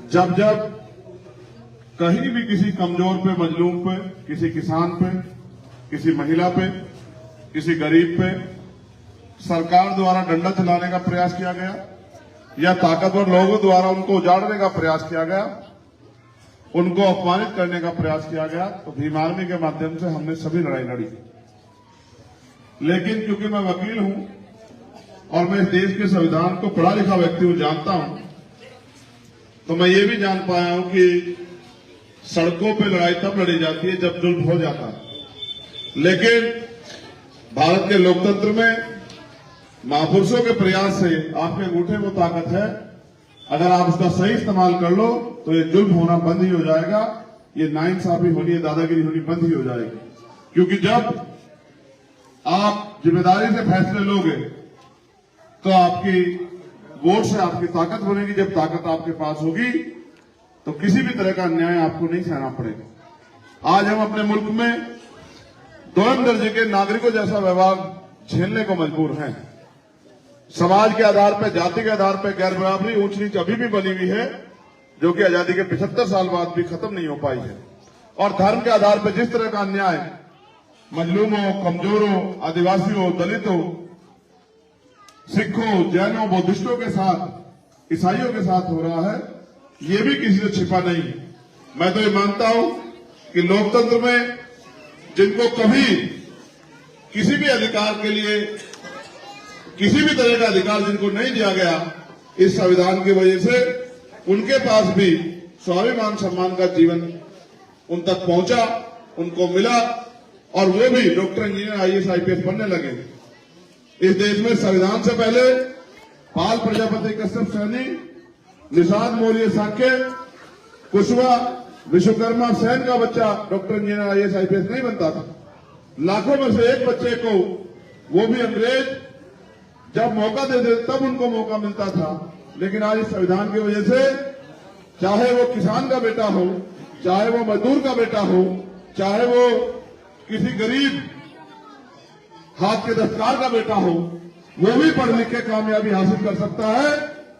जब जब कहीं भी किसी कमजोर पे, मजलूम पे, किसी किसान पे, किसी महिला पे, किसी गरीब पे सरकार द्वारा डंडा चलाने का प्रयास किया गया या ताकतवर लोगों द्वारा उनको उजाड़ने का प्रयास किया गया, उनको अपमानित करने का प्रयास किया गया, तो भीम आर्मी के माध्यम से हमने सभी लड़ाई लड़ी। लेकिन क्योंकि मैं वकील हूं और मैं इस देश के संविधान को पढ़ा लिखा व्यक्ति हूं, जानता हूं, तो मैं ये भी जान पाया हूं कि सड़कों पे लड़ाई तब लड़ी जाती है जब जुल्म हो जाता है। लेकिन भारत के लोकतंत्र में महापुरुषों के प्रयास से आपके अंगूठे में ताकत है। अगर आप उसका सही इस्तेमाल कर लो तो ये जुल्म होना बंद ही हो जाएगा, ये नाइंसाफी होनी है, दादागिरी होनी बंद ही हो जाएगी। क्योंकि जब आप जिम्मेदारी से फैसले लोगे तो आपकी वोट से आपकी ताकत बनेगी। जब ताकत आपके पास होगी तो किसी भी तरह का अन्याय आपको नहीं सहना पड़ेगा। आज हम अपने मुल्क में दोयम दर्जे के नागरिकों जैसा व्यवहार झेलने को मजबूर हैं। समाज के आधार पर, जाति के आधार पर गैर बराबरी, ऊंच नीच अभी भी बनी हुई है, जो कि आजादी के 75 साल बाद भी खत्म नहीं हो पाई है। और धर्म के आधार पर जिस तरह का अन्याय मजलूमों, कमजोरों, आदिवासियों, दलितों, सिखों, जैनों, बुद्धिस्टों के साथ, ईसाइयों के साथ हो रहा है, ये भी किसी से छिपा नहीं है। मैं तो ये मानता हूं कि लोकतंत्र में जिनको कभी किसी भी अधिकार के लिए, किसी भी तरह का अधिकार जिनको नहीं दिया गया इस संविधान की वजह से, उनके पास भी स्वाभिमान सम्मान का जीवन उन तक पहुंचा, उनको मिला और वो भी डॉक्टर, इंजीनियर, आईएएस, आईपीएस बनने लगे। इस देश में संविधान से पहले पाल प्रजापति, कश्यप, सैनी, निषाद मौर्य, साक्य, कुशवा, विश्वकर्मा, सेन का बच्चा डॉक्टर, इंजीनियर, आईएएस, आईपीएस नहीं बनता था। लाखों में से एक बच्चे को, वो भी अंग्रेज जब मौका दे दे तब उनको मौका मिलता था। लेकिन आज इस संविधान की वजह से चाहे वो किसान का बेटा हो, चाहे वो मजदूर का बेटा हो, चाहे वो किसी गरीब हाथ के दस्तकार का बेटा हो, वो भी पढ़ लिख के कामयाबी हासिल कर सकता है।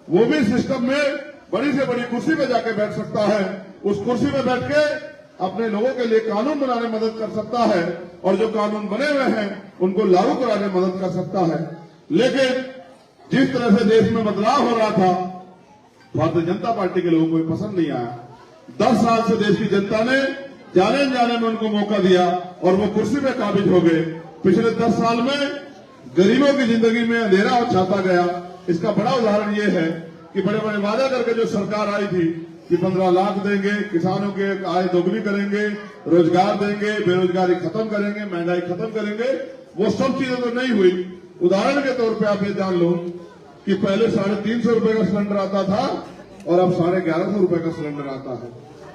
वो भी सिस्टम में बड़ी से बड़ी कुर्सी पे जाके बैठ सकता है। उस कुर्सी पे बैठ के अपने लोगों के लिए कानून बनाने में मदद कर सकता है और जो कानून बने हुए हैं उनको लागू कराने में मदद कर सकता है। लेकिन जिस तरह से देश में बदलाव हो रहा था, भारतीय जनता पार्टी के लोगों को पसंद नहीं आया। 10 साल से देश की जनता ने जाने अनजाने में उनको मौका दिया और वो कुर्सी पे काबिज हो गए। पिछले 10 साल में गरीबों की जिंदगी में अंधेरा छाता गया। इसका बड़ा उदाहरण ये है कि बड़े बड़े वादा करके जो सरकार आई थी कि 15 लाख देंगे, किसानों के आय दोगुनी करेंगे, रोजगार देंगे, बेरोजगारी खत्म करेंगे, महंगाई खत्म करेंगे, वो सब चीजें तो नहीं हुई। उदाहरण के तौर पे आप ये जान लो कि पहले 350 रुपए का सिलेंडर आता था और अब 1150 रुपए का सिलेंडर आता है।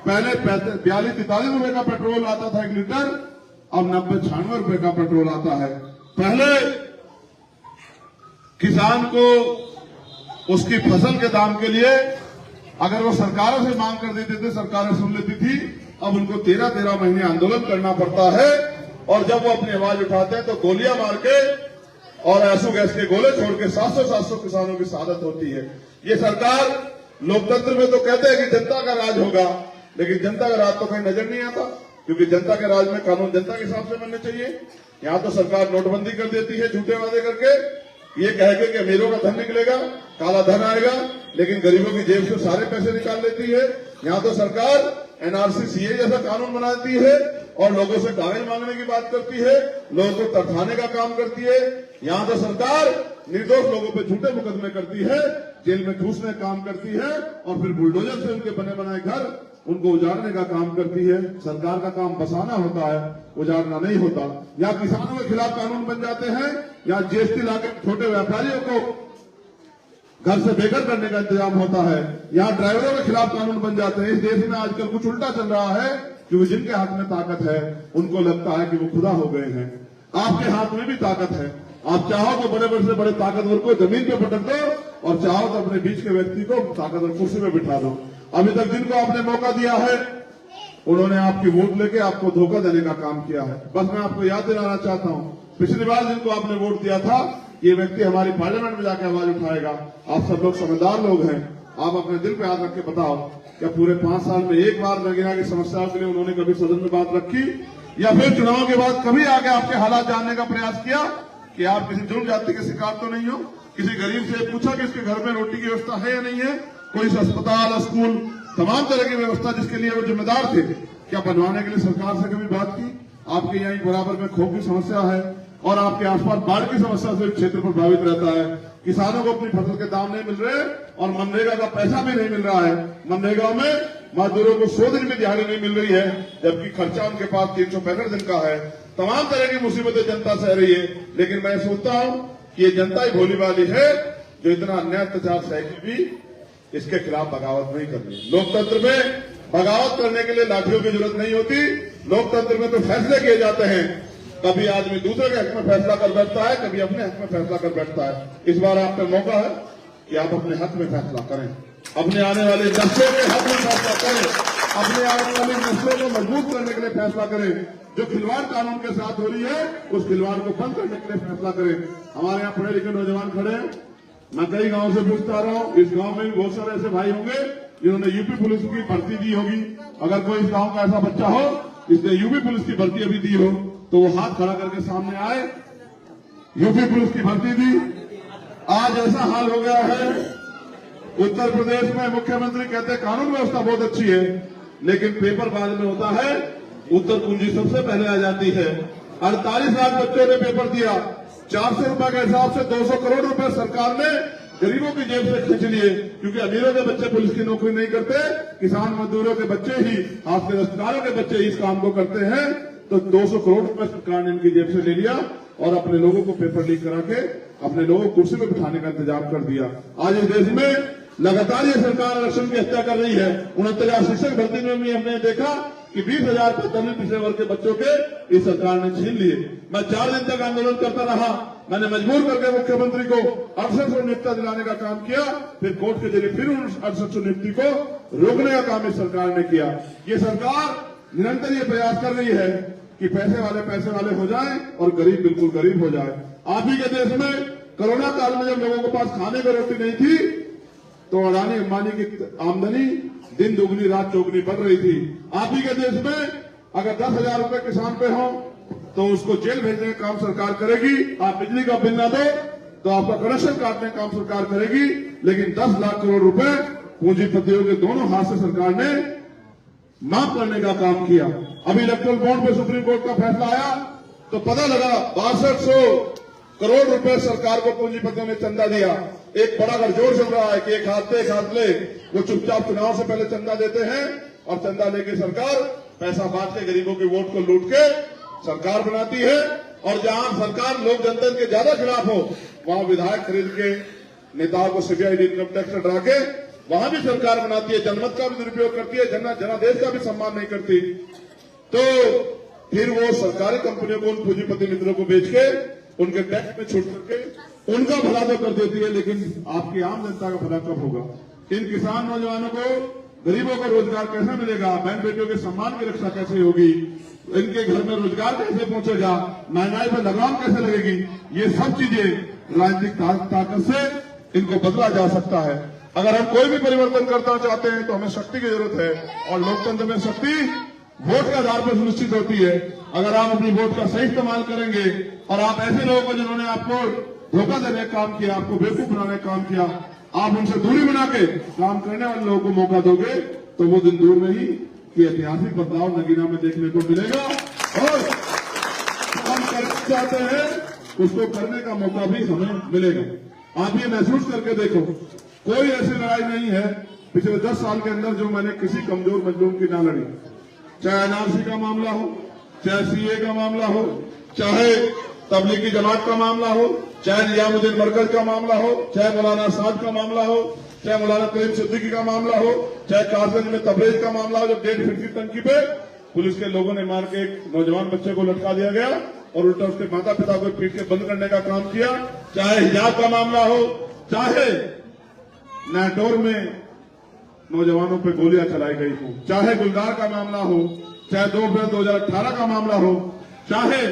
पहले 42-43 रुपए का पेट्रोल आता था 1 लीटर, अब 90-96 रुपए का पेट्रोल आता है। पहले किसान को उसकी फसल के दाम के लिए अगर वो सरकारों से मांग कर देते थे, सरकारें सुन लेती थी। अब उनको 13-13 महीने आंदोलन करना पड़ता है और जब वो अपनी आवाज उठाते हैं तो गोलियां मार के और आंसू गैस के गोले छोड़ के 700 किसानों की शहादत होती है। ये सरकार लोकतंत्र में तो कहते हैं कि जनता का राज होगा, लेकिन जनता का राज तो कहीं नजर नहीं आता, क्योंकि जनता के राज में कानून जनता के हिसाब से बनने चाहिए। यहां तो सरकार नोटबंदी कर देती है झूठे वादे करके, ये कह के कि अमीरों का धन निकलेगा, काला धन आएगा, लेकिन गरीबों की जेब से सारे पैसे निकाल लेती है। यहाँ तो सरकार एनआरसी, सीए जैसा कानून बनाती है और लोगों से कागज मांगने की बात करती है, लोगों को तरफाने का काम करती है। यहाँ तो सरकार निर्दोष लोगों पे झूठे मुकदमे करती है, जेल में ठूसने काम करती है और फिर बुलडोजर से उनके बने बनाए घर उनको उजाड़ने का काम करती है। सरकार का काम बसाना होता है, उजाड़ना नहीं होता। या किसानों के खिलाफ कानून बन जाते हैं, या जीएसटी लाके छोटे व्यापारियों को घर से बेघर करने का इंतजाम होता है, यहाँ ड्राइवरों के खिलाफ कानून बन जाते हैं। इस देश में आजकल कुछ उल्टा चल रहा है, क्योंकि जिनके हाथ में ताकत है उनको लगता है कि वो खुदा हो गए हैं। आपके हाथ में भी ताकत है। आप चाहो तो बड़े बड़े से बड़े ताकतवर को जमीन पे पटक दो और चाहो तो अपने बीच के व्यक्ति को ताकतवर कुर्सी में बिठा दो। अभी तक जिनको आपने मौका दिया है उन्होंने आपकी वोट लेके आपको धोखा देने का काम किया है। बस मैं आपको याद दिलाना चाहता हूं, पिछली बार जिनको आपने वोट दिया था, ये व्यक्ति हमारी पार्लियामेंट में जाकर आवाज उठाएगा। आप सब लोग समझदार लोग हैं, आप अपने दिल पे हाथ रख के बताओ, क्या पूरे 5 साल में एक बार नगीना की समस्याओं के लिए उन्होंने कभी सदन में बात रखी, या फिर चुनाव के बाद कभी आके आपके हालात जानने का प्रयास किया कि आप किसी जुर्म जाति के शिकार तो नहीं हो? किसी गरीब से पूछा कि इसके घर में रोटी की व्यवस्था है या नहीं है? कोई अस्पताल, स्कूल, तमाम तरह की व्यवस्था जिसके लिए वो जिम्मेदार थे, क्या बनवाने के लिए सरकार से कभी बात की? आपके यहाँ बराबर में खो की समस्या है और आपके आसपास बाढ़ की समस्या से क्षेत्र प्रभावित रहता है। किसानों को अपनी फसल के दाम नहीं मिल रहे और मनरेगा का पैसा भी नहीं मिल रहा है। मनरेगा में मजदूरों को 100 दिन में दिहाड़ी नहीं मिल रही है, जबकि खर्चा उनके पास 365 दिन का है। तमाम तरह की मुसीबतें जनता सह रही है, लेकिन मैं सोचता हूं कि ये जनता ही भोली वाली है जो इतना अन्याय अत्याचार सह के भी इसके खिलाफ बगावत नहीं कर रही। लोकतंत्र में बगावत करने के लिए लाठियों की जरूरत नहीं होती। लोकतंत्र में तो फैसले किए जाते हैं। कभी आदमी दूसरे के हक में फैसला कर बैठता है, कभी अपने हक में फैसला कर बैठता है। इस बार आपका मौका है कि आप अपने हक में फैसला करें, अपने आने वाले नस्लों के हक में फैसला करें, अपने आने वाली नस्लों को मजबूत करने के लिए फैसला करें। जो खिलवाड़ कानून के साथ हो रही है, उस खिलवाड़ को बंद करने के लिए फैसला करें। हमारे यहाँ पढ़े लिखे नौजवान खड़े हैं, मैं कई गांव से पूछता रहा हूं, इस गांव में भी बहुत सारे ऐसे भाई होंगे जिन्होंने यूपी पुलिस की भर्ती दी होगी। अगर कोई इस गांव का ऐसा बच्चा हो जिसने यूपी पुलिस की भर्ती अभी दी हो, तो वो हाथ खड़ा करके सामने आए। यूपी पुलिस की भर्ती दी। आज ऐसा हाल हो गया है, उत्तर प्रदेश में मुख्यमंत्री कहते हैं कानून व्यवस्था बहुत अच्छी है, लेकिन पेपर बाद में होता है, उत्तर कुंजी सबसे पहले आ जाती है। 48 लाख बच्चों ने पेपर दिया। 400 रुपए के हिसाब से 200 करोड़ रुपए सरकार ने गरीबों की जेब से खींच लिए, क्योंकि अमीरों के बच्चे पुलिस की नौकरी नहीं करते, किसान मजदूरों के बच्चे ही, हाथ के दस्तकारों के बच्चे इस काम को करते हैं। तो 200 करोड़ रुपए सरकार ने इनकी जेब से ले लिया और अपने लोगों को पेपर लीक करा के अपने लोगों को कुर्सी पर बिठाने का इंतजाम कर दिया। आज इस देश में लगातार ये सरकार आरक्षण की हत्या कर रही है। 69,000 शिक्षक भर्ती में भी हमने देखा कि 20,000 दलित पिछड़े वर्ग के बच्चों के इस सरकार ने छीन लिए। मैं 4 दिन तक आंदोलन करता रहा। मैंने मजबूर करके मुख्यमंत्री को 68 नियुक्ति दिलाने का काम किया, फिर कोर्ट के जरिए फिर उन 68 नियुक्ति को रोकने का काम इस सरकार ने किया। ये सरकार निरंतर ये प्रयास कर रही है कि पैसे वाले हो जाएं और गरीब बिल्कुल गरीब हो जाए। आप ही के देश में कोरोना काल में जब लोगों के पास खाने को रोटी नहीं थी, तो अडानी अंबानी की आमदनी दिन दुगनी रात चौगनी बढ़ रही थी। आप ही के देश में अगर 10,000 रुपए किसान पे हो तो उसको जेल भेजने का काम सरकार करेगी। आप बिजली का बिल ना दो तो आपका कनेक्शन काटने का काम सरकार करेगी। लेकिन 10 लाख करोड़ रुपए पूंजीपतियों के दोनों हाथ से सरकार ने माफ करने का काम किया। अभी इलेक्ट्रल बॉन्ड पे सुप्रीम कोर्ट का फैसला आया तो पता लगा 6200 करोड़ रुपए सरकार को पूंजीपतियों ने चंदा दिया। एक बड़ा गठजोड़ चल रहा है कि एक हाथ ले, वो चुपचाप चुनाव से पहले चंदा देते हैं और चंदा लेके सरकार पैसा बांट के गरीबों के वोट को लूट के सरकार बनाती है। और जहां सरकार लोक जनता के ज्यादा खिलाफ हो, वहां विधायक खरीद के नेताओं को सीबीआई इनकम टैक्स डरा के वहां भी सरकार बनाती है। जनमत का भी दुरुपयोग करती है, जनादेश का भी सम्मान नहीं करती। तो फिर वो सरकारी कंपनियों को उन पूंजीपति मित्रों को बेच के उनके टैक्स में छूट करके उनका भला तो कर देती है, लेकिन आपकी आम जनता का भला कब होगा? इन किसान नौजवानों को, गरीबों को रोजगार कैसे मिलेगा? बहन बेटियों के सम्मान की रक्षा कैसे होगी? इनके घर में रोजगार कैसे पहुंचेगा? महंगाई पर लगाम कैसे लगेगी? ये सब चीजें राजनीतिक ताकत से इनको बदला जा सकता है। अगर हम कोई भी परिवर्तन करना चाहते हैं तो हमें शक्ति की जरूरत है, और लोकतंत्र में शक्ति वोट के आधार पर सुनिश्चित होती है। अगर आप अपनी वोट का सही इस्तेमाल करेंगे और आप ऐसे लोगों को जिन्होंने आपको धोखा देने का काम किया, आपको बेवकूफ बनाने का काम किया, आप उनसे दूरी बना के काम करने वाले लोगों को मौका दोगे तो वो दिन दूर नहीं कि ऐतिहासिक बदलाव नगीना में देखने को मिलेगा। और हम करना चाहते हैं उसको करने का मौका भी हमें मिलेगा। आप ये महसूस करके देखो, कोई ऐसी लड़ाई नहीं है पिछले 10 साल के अंदर जो मैंने किसी कमजोर मजलूम की ना लड़ी। चाहे एनआरसी का मामला हो, चाहे सीए का मामला हो, चाहे तबलीगी जमात का मामला हो, चाहे निजामुद्दीन मरकज का मामला हो, चाहे मौलाना साद का मामला हो, चाहे मौलाना करीम सिद्दीकी का मामला हो, चाहे कासगंज में तबरेज का मामला हो, जब 1.5 फीट की टंकी पे पुलिस के लोगों ने मार के एक नौजवान बच्चे को लटका दिया गया और उल्टा उसके माता पिता को पीट के बंद करने का काम किया। चाहे हिजाब का मामला हो, चाहे नाटौर में नौजवानों पे गोलियां चलाई गई हो, चाहे गुलदार का मामला हो, चाहे 2 अप्रैल 2018 का मामला हो, चाहे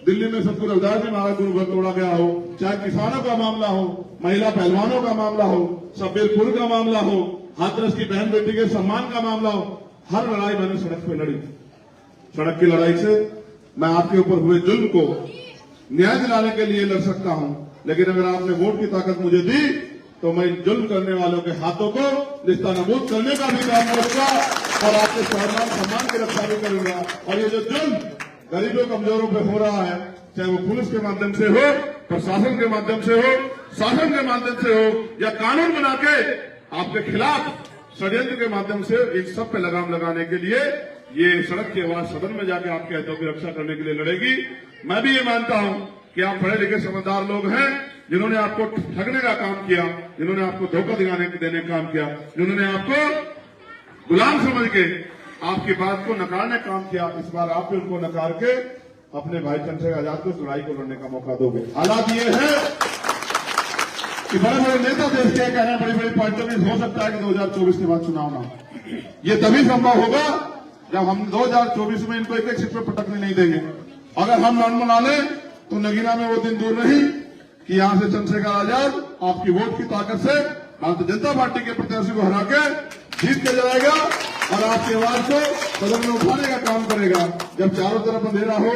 दिल्ली में सतगुरु रविदास जी महाराज गुरुद्वारा तोड़ा गया हो, चाहे किसानों का मामला हो, महिला पहलवानों का मामला हो, शब्बीरपुर का मामला हो, हाथरस की बहन बेटी के सम्मान का मामला हो, हर लड़ाई मैंने सड़क पे लड़ी। सड़क की लड़ाई से मैं आपके ऊपर हुए जुल्म को न्याय दिलाने के लिए लड़ सकता हूं, लेकिन अगर आपने वोट की ताकत मुझे दी तो मैं जुल्म करने वालों के हाथों को निस्तानाबूद करने का भी काम करूंगा और आपके स्वाभिमान सम्मान की रक्षा भी करूंगा। और ये जो जुल्म गरीबों कमजोरों पे हो रहा है, चाहे वो पुलिस के माध्यम से हो, प्रशासन के माध्यम से हो, शासन के माध्यम से हो, या कानून बना के आपके खिलाफ षड्यंत्र के माध्यम से, इन सब पे लगाम लगाने के लिए ये सड़क की आवाज सदन में जाके आपके हितों की रक्षा करने के लिए लड़ेगी। मैं भी ये मानता हूं कि आप पढ़े लिखे समझदार लोग हैं, जिन्होंने आपको ठगने का काम किया, जिन्होंने आपको धोखा देने का काम किया, जिन्होंने आपको गुलाम समझ के आपकी बात को नकारने का काम किया। इस बार आप भी उनको नकार के अपने भाई चंद्रशेखर आजाद को लड़ाई को लड़ने का मौका दोगे। हालात ये है कि बड़े बड़े नेता देश के कह रहे हैं, बड़ी बड़ी पार्टियों में हो सकता है कि 2024 के बाद चुनाव ना हो। ये तभी संभव होगा जब हम 2024 में इनको एक एक सीट पर पटकने नहीं देंगे। अगर हम न मना लें तो नगीना में वो दिन दूर नहीं कि यहां से चंद्रशेखर आजाद आपकी वोट की ताकत से भारतीय जनता पार्टी के प्रत्याशी को हरा के जीत के जाएगा और आपकी आवाज को सदन में उठाने का काम करेगा। जब चारों तरफ अंधेरा हो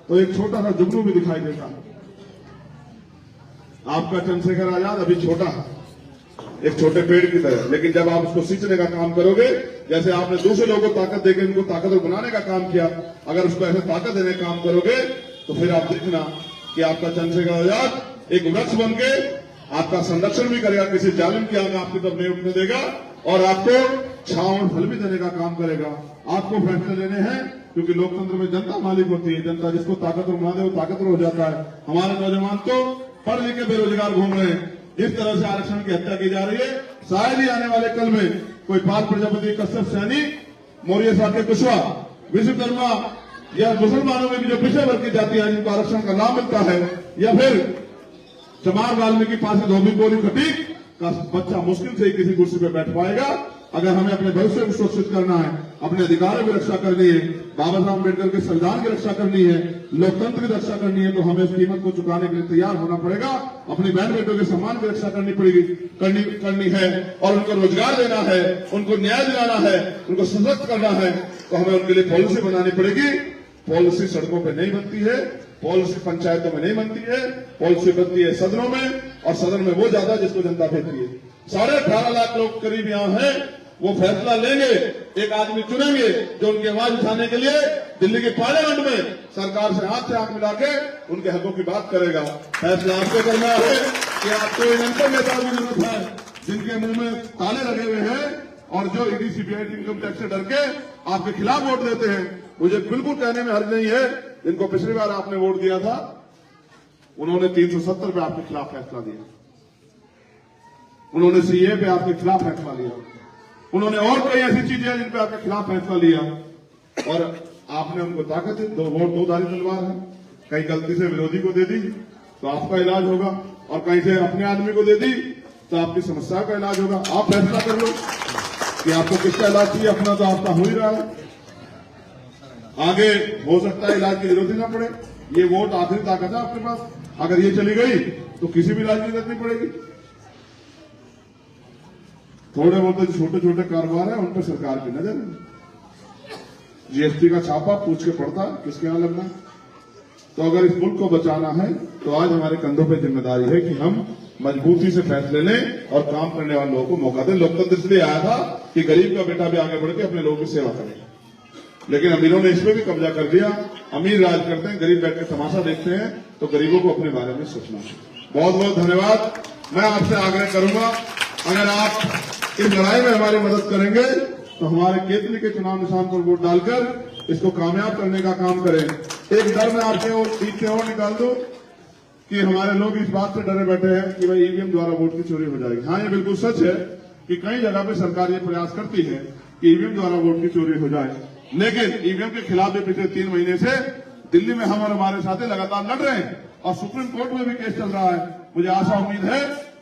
तो एक छोटा सा जुगनू भी दिखाई देता है। आपका चंद्रशेखर आजाद अभी छोटा है, एक छोटे पेड़ की तरह, लेकिन जब आप उसको सींचने का काम करोगे, जैसे आपने दूसरे लोगों को ताकत देकर इनको ताकतवर बनाने का काम किया, अगर उसको ऐसे ताकत देने का काम करोगे तो फिर आप देखना कि आपका चंद्रशेखर आजाद एक वृक्ष बन के आपका संरक्षण भी करेगा, किसी जालिम की आग आपकी तरफ नहीं उठने देगा और आपको छांव और फल भी देने का काम करेगा। आपको फैसले लेने हैं, क्योंकि लोकतंत्र में जनता मालिक होती है। जनता जिसको ताकतवर बना दे वो ताकतवर हो जाता है। हमारे नौजवान तो पढ़ लिखे बेरोजगार घूम रहे हैं। इस तरह से आरक्षण की हत्या की जा रही है। शायद ही आने वाले कल में कोई पाल प्रजापति, कश्यप सैनी, मौर्य साके कुशवाहा, विश्वकर्मा या मुसलमानों में भी जो पिछड़े वर्ग की जाति है जिनको आरक्षण का लाभ मिलता है, या फिर चमार वाल्मीकि पास धोबी बोरी खटीक का बच्चा मुश्किल से ही किसी कुर्सी पर बैठ पाएगा। अगर हमें अपने भविष्य को सुरक्षित करना है, अपने अधिकारों की रक्षा करनी है, बाबा साहब अम्बेडकर के संविधान की रक्षा करनी है, लोकतंत्र की रक्षा करनी है, तो हमें इस कीमत को चुकाने के लिए तैयार होना पड़ेगा। अपनी बहन बेटों के सम्मान की रक्षा करनी है और उनको रोजगार देना है, उनको न्याय दिलाना है, उनको सशक्त करना है, तो हमें उनके लिए पॉलिसी बनानी पड़ेगी। पॉलिसी सड़कों पर नहीं बनती है, पॉलिसी पंचायतों में नहीं बनती है, पॉलिसी बनती है सदनों में, और सदन में वो ज्यादा जिसको जनता भेजती है। 18.5 लाख लोग करीब यहाँ हैं, वो फैसला लेंगे, एक आदमी चुनेंगे जो उनकी आवाज उठाने के लिए दिल्ली के पार्लियामेंट में सरकार से हाथ मिला के उनके हकों की बात करेगा। फैसला आपको करना है कि आपको इन अंतर नेताओं की जरूरत है जिनके मुंह में ताले लगे हुए हैं और जो ईडी सीबीआई इनकम टैक्स से डर के आपके खिलाफ वोट देते हैं। मुझे बिल्कुल कहने में हर्ज नहीं है, जिनको पिछली बार आपने वोट दिया था उन्होंने 370 पे आपके खिलाफ फैसला दिया, उन्होंने सीए पे आपके खिलाफ फैसला लिया, उन्होंने और कई ऐसी चीजें जिन पे आपके खिलाफ फैसला लिया, और आपने उनको ताकत दो वोट दो धारी तलवार है। कहीं गलती से विरोधी को दे दी तो आपका इलाज होगा, और कहीं से अपने आदमी को दे दी तो आपकी समस्या का इलाज होगा। आप फैसला कर लो कि आपको किसका इलाज चाहिए। अपना तो आपका हो ही रहा है, आगे हो सकता है इलाज की जरूरत ही ना पड़े। ये वोट आखिरी ताकत है आपके पास, अगर ये चली गई तो किसी भी इलाज की जरूरत नहीं पड़ेगी। थोड़े बहुत जो छोटे छोटे कारोबार है उन पर सरकार की नजर है। जीएसटी का छापा पूछ के पड़ता है किसके यहां लगना है। तो अगर इस मुल्क को बचाना है तो आज हमारे कंधों पे जिम्मेदारी है कि हम मजबूती से फैसले लें और काम करने वाले लोगों को मौका दें। लोकतंत्र इसलिए आया था कि गरीब का बेटा भी आगे बढ़ के अपने लोगों की सेवा करे, लेकिन अमीरों ने इसमें भी कब्जा कर दिया। अमीर राज करते हैं, गरीब बैठ के तमाशा देखते हैं, तो गरीबों को अपने बारे में सोचना है। बहुत बहुत धन्यवाद। मैं आपसे आग्रह करूंगा, अगर आप इस लड़ाई में हमारी मदद करेंगे तो हमारे केतली के चुनाव निशान पर वोट डालकर इसको कामयाब करने का काम करें। एक डर में आपके और बीच से और निकाल दो कि हमारे लोग इस बात से डरे बैठे हैं कि भाई ईवीएम द्वारा वोट की चोरी हो जाएगी। हाँ, ये बिल्कुल सच है कि कई जगह पे सरकार ये प्रयास करती है कि ईवीएम द्वारा वोट की चोरी हो जाए, लेकिन ईवीएम के खिलाफ भी पिछले 3 महीने से दिल्ली में हम और हमारे साथी लगातार लड़ रहे हैं और सुप्रीम कोर्ट में भी केस चल रहा है। मुझे आशा उम्मीद है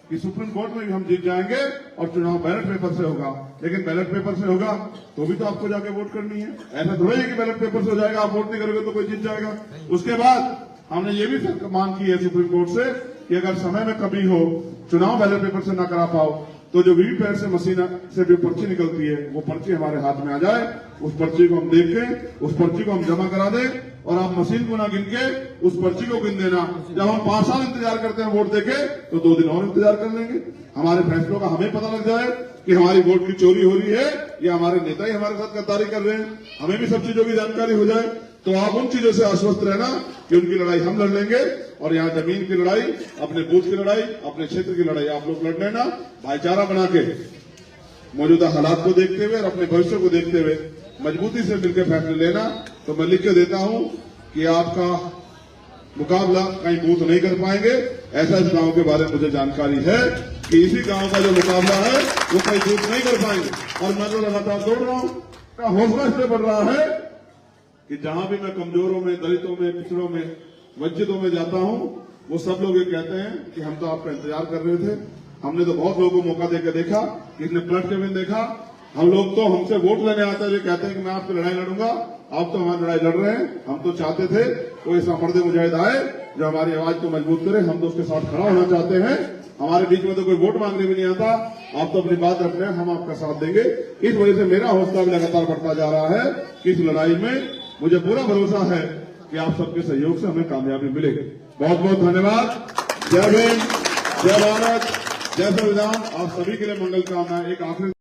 कि सुप्रीम कोर्ट में भी हम जीत जाएंगे और चुनाव बैलेट पेपर से होगा। लेकिन बैलेट पेपर से होगा तो भी तो आपको जाके वोट करनी है। ऐसा थोड़ा ही कि बैलेट पेपर से हो जाएगा, आप वोट नहीं करोगे तो कोई जीत जाएगा। उसके बाद हमने ये भी मांग की है सुप्रीम कोर्ट से कि अगर समय में कभी हो चुनाव बैलेट पेपर से ना करा पाओ तो जो वीवीपैट से मशीन से जो पर्ची निकलती है वो पर्ची हमारे हाथ में आ जाए, उस पर्ची को हम देख के उस पर्ची को हम जमा करा दें और आप मशीन को ना गिन के उस पर्ची को गिन देना। जब हम 5 साल इंतजार करते हैं वोट देके तो 2 दिन और इंतजार कर लेंगे। हमारे फैसलों का हमें पता लग जाए कि हमारी वोट की चोरी हो रही है या हमारे नेता ही हमारे साथ गद्दारी कर रहे हैं, हमें भी सब चीजों की जानकारी हो जाए। तो आप उन चीजों से आश्वस्त रहना कि उनकी लड़ाई हम लड़ लेंगे और यहाँ जमीन की लड़ाई, अपने बूथ की लड़ाई, अपने क्षेत्र की लड़ाई आप लोग लड़ लेना। भाईचारा बना के मौजूदा हालात को देखते हुए और अपने भविष्य को देखते हुए मजबूती से मिलकर फैसले लेना। तो मैं लिख के देता हूं कि आपका मुकाबला कहीं बूथ नहीं कर पाएंगे। ऐसा इस गांव के बारे में मुझे जानकारी है कि इसी गांव का जो मुकाबला है वो कहीं बूथ नहीं कर पाएंगे। और मैं तो लगातार दौड़ रहा हूं, का हौसला इसलिए बढ़ रहा है कि जहां भी मैं कमजोरों में, दलितों में, पिछड़ों में, वंचितों में जाता हूं, वो सब लोग ये कहते हैं कि हम तो आपका इंतजार कर रहे थे। हमने तो बहुत लोगों को मौका देकर देखा, किसी ने पलट के भी देखा। हम लोग तो हमसे वोट लेने आते हैं, कहते हैं कि मैं आपकी लड़ाई लड़ूंगा, आप तो हमारी लड़ाई लड़ रहे हैं। हम तो चाहते थे कोई ऐसा मर्द मुजाहिद आए जो हमारी आवाज को मजबूत करे, हम तो उसके साथ खड़ा होना चाहते हैं। हमारे बीच में तो कोई वोट मांगने भी नहीं आता, आप तो अपनी बात रख रहे हैं, हम आपका साथ देंगे। इस वजह से मेरा हौसला भी लगातार बढ़ता जा रहा है कि इस लड़ाई में मुझे पूरा भरोसा है कि आप सबके सहयोग से हमें कामयाबी मिलेगी। बहुत बहुत धन्यवाद। जय भीम, जय भारत, जय संविधान। आप सभी के लिए मंगल कामना। एक आखिरी